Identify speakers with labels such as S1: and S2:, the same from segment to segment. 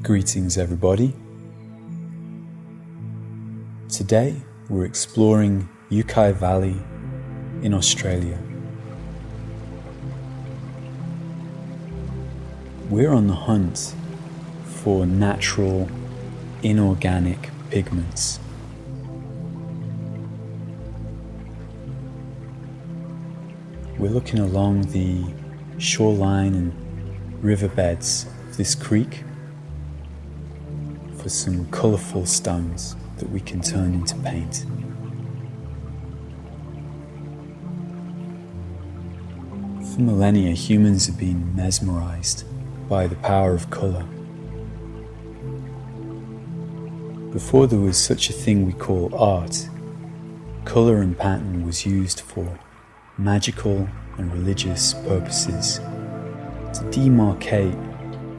S1: Greetings everybody. Today we're exploring Yucca Valley in Australia. We're on the hunt for natural, inorganic pigments. We're looking along the shoreline and riverbeds of this creek for some colourful stones that we can turn into paint. For millennia, humans have been mesmerised by the power of colour. Before there was such a thing we call art, colour and pattern was used for magical and religious purposes to demarcate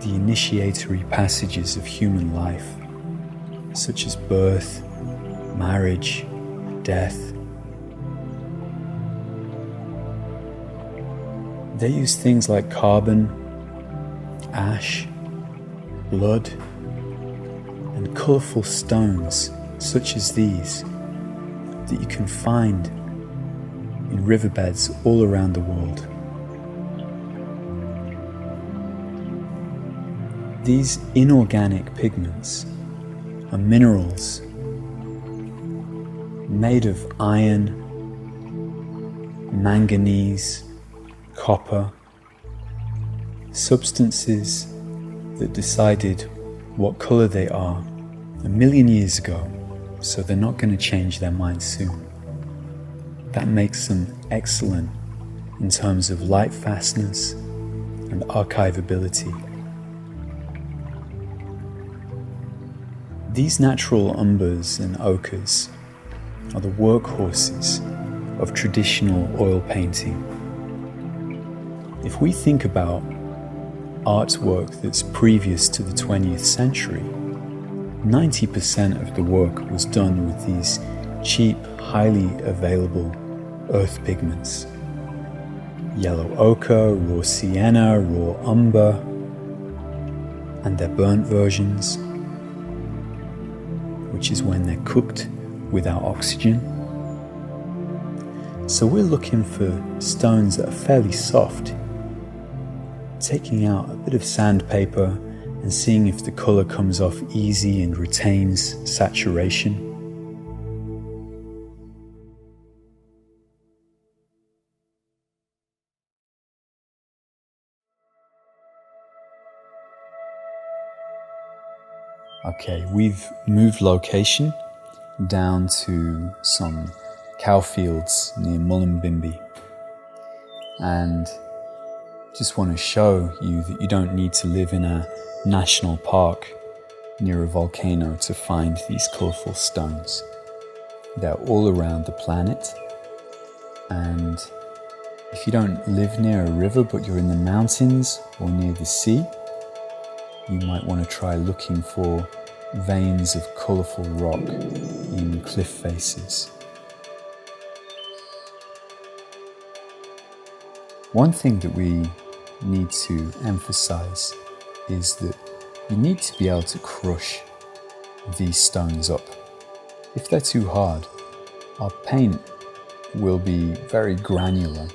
S1: the initiatory passages of human life, such as birth, marriage, death. They use things like carbon, ash, blood, and colourful stones such as these that you can find in riverbeds all around the world. These inorganic pigments are minerals made of iron, manganese, copper, substances that decided what colour they are 1 million years ago, so they're not going to change their mind soon. That makes them excellent in terms of light fastness and archivability. These natural umbers and ochres are the workhorses of traditional oil painting. If we think about artwork that's previous to the 20th century, 90% of the work was done with these cheap, highly available earth pigments. Yellow ochre, raw sienna, raw umber, and their burnt versions, which is when they're cooked without oxygen. So we're looking for stones that are fairly soft, taking out a bit of sandpaper and seeing if the colour comes off easy and retains saturation. Okay, we've moved location down to some cow fields near Mullumbimby, and just want to show you that you don't need to live in a national park near a volcano to find these colourful stones. They're all around the planet, and if you don't live near a river but you're in the mountains or near the sea, you might want to try looking for veins of colourful rock in cliff faces. One thing that we need to emphasize is that you need to be able to crush these stones up. If they're too hard, our paint will be very granular.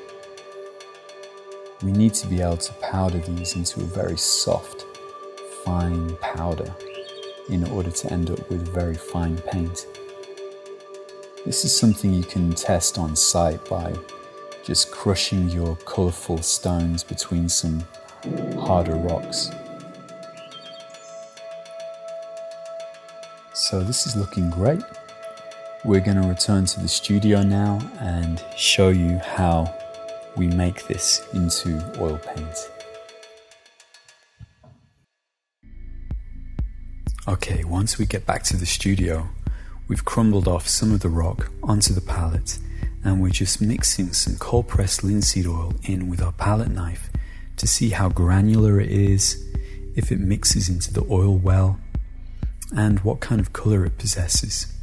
S1: We need to be able to powder these into a very soft, fine powder in order to end up with very fine paint. This is something you can test on site by just crushing your colourful stones between some harder rocks. So this is looking great. We're going to return to the studio now and show you how we make this into oil paint. Okay, once we get back to the studio, we've crumbled off some of the rock onto the palette, and we're just mixing some cold pressed linseed oil in with our palette knife to see how granular it is, if it mixes into the oil well, and what kind of colour it possesses.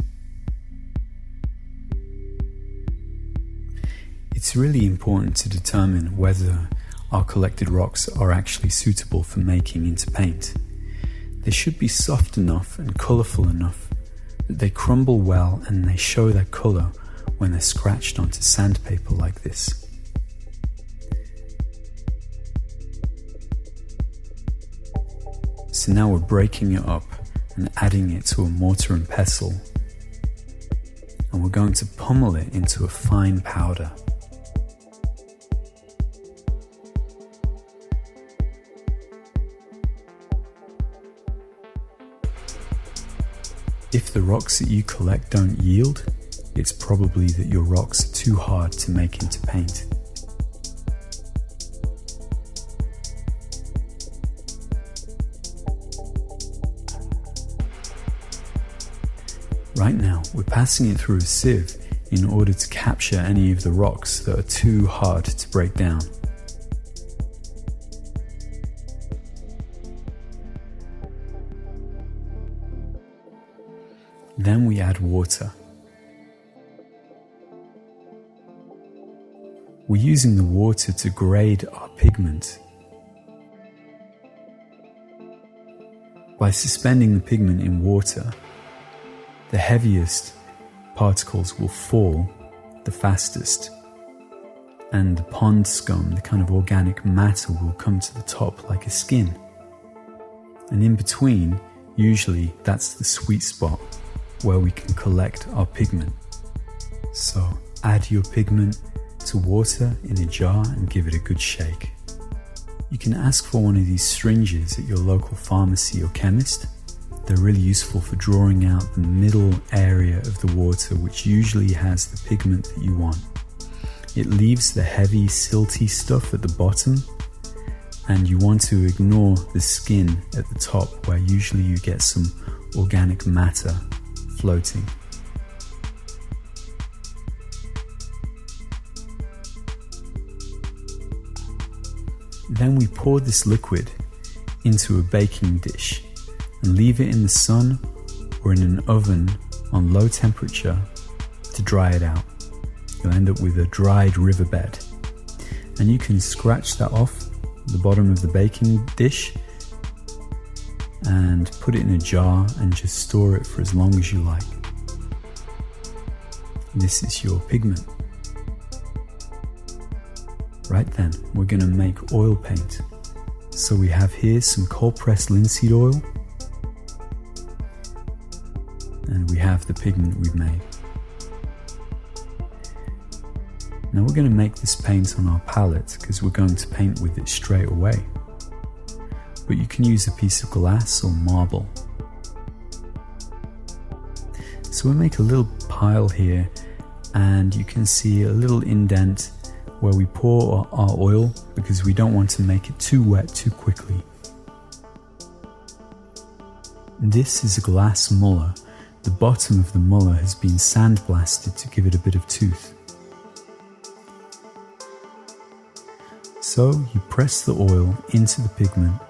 S1: It's really important to determine whether our collected rocks are actually suitable for making into paint. They should be soft enough and colourful enough that they crumble well and they show their colour when they're scratched onto sandpaper like this. So now we're breaking it up and adding it to a mortar and pestle, and we're going to pummel it into a fine powder. If the rocks that you collect don't yield, it's probably that your rocks are too hard to make into paint. Right now, we're passing it through a sieve in order to capture any of the rocks that are too hard to break down. Then we add water. We're using the water to grade our pigment. By suspending the pigment in water, the heaviest particles will fall the fastest, and the pond scum, the kind of organic matter, will come to the top like a skin. And in between, usually that's the sweet spot where we can collect our pigment. So add your pigment to water in a jar and give it a good shake. You can ask for one of these syringes at your local pharmacy or chemist. They're really useful for drawing out the middle area of the water, which usually has the pigment that you want. It leaves the heavy, silty stuff at the bottom, and you want to ignore the skin at the top, where usually you get some organic matter floating. Then we pour this liquid into a baking dish and leave it in the sun or in an oven on low temperature to dry it out. You'll end up with a dried riverbed, and you can scratch that off the bottom of the baking dish and put it in a jar and just store it for as long as you like. This is your pigment. Right then, we're going to make oil paint. So we have here some cold pressed linseed oil, and we have the pigment we've made. Now we're going to make this paint on our palette because we're going to paint with it straight away. But you can use a piece of glass or marble. So we'll make a little pile here, and you can see a little indent where we pour our oil because we don't want to make it too wet too quickly. This is a glass muller. The bottom of the muller has been sandblasted to give it a bit of tooth. So you press the oil into the pigment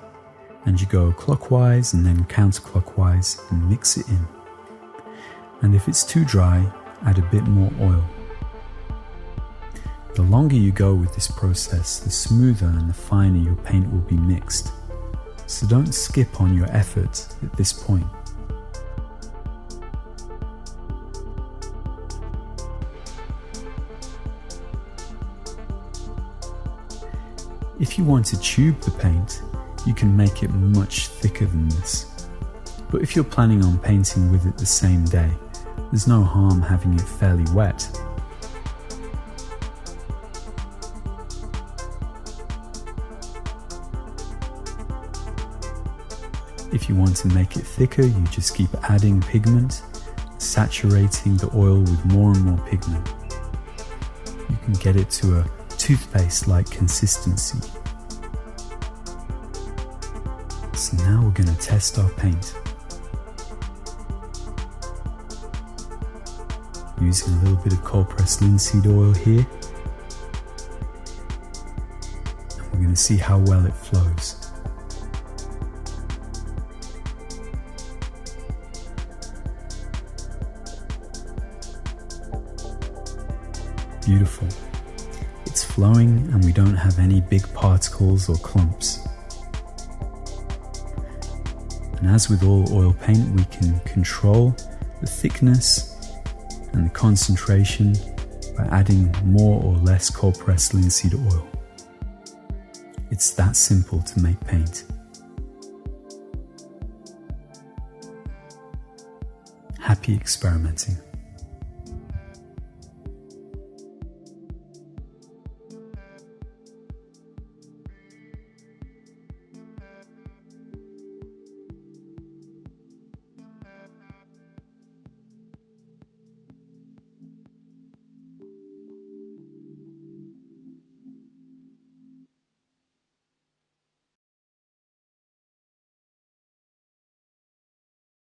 S1: and you go clockwise and then counterclockwise and mix it in. And if it's too dry, add a bit more oil. The longer you go with this process, the smoother and the finer your paint will be mixed. So don't skip on your effort at this point. If you want to tube the paint, you can make it much thicker than this. But if you're planning on painting with it the same day, there's no harm having it fairly wet. If you want to make it thicker, you just keep adding pigment, saturating the oil with more and more pigment. You can get it to a toothpaste-like consistency. So now we're going to test our paint. Using a little bit of cold pressed linseed oil here. And we're going to see how well it flows. Beautiful. flowing and we don't have any big particles or clumps. And as with all oil paint, we can control the thickness and the concentration by adding more or less cold pressed linseed oil. It's that simple to make paint. Happy experimenting.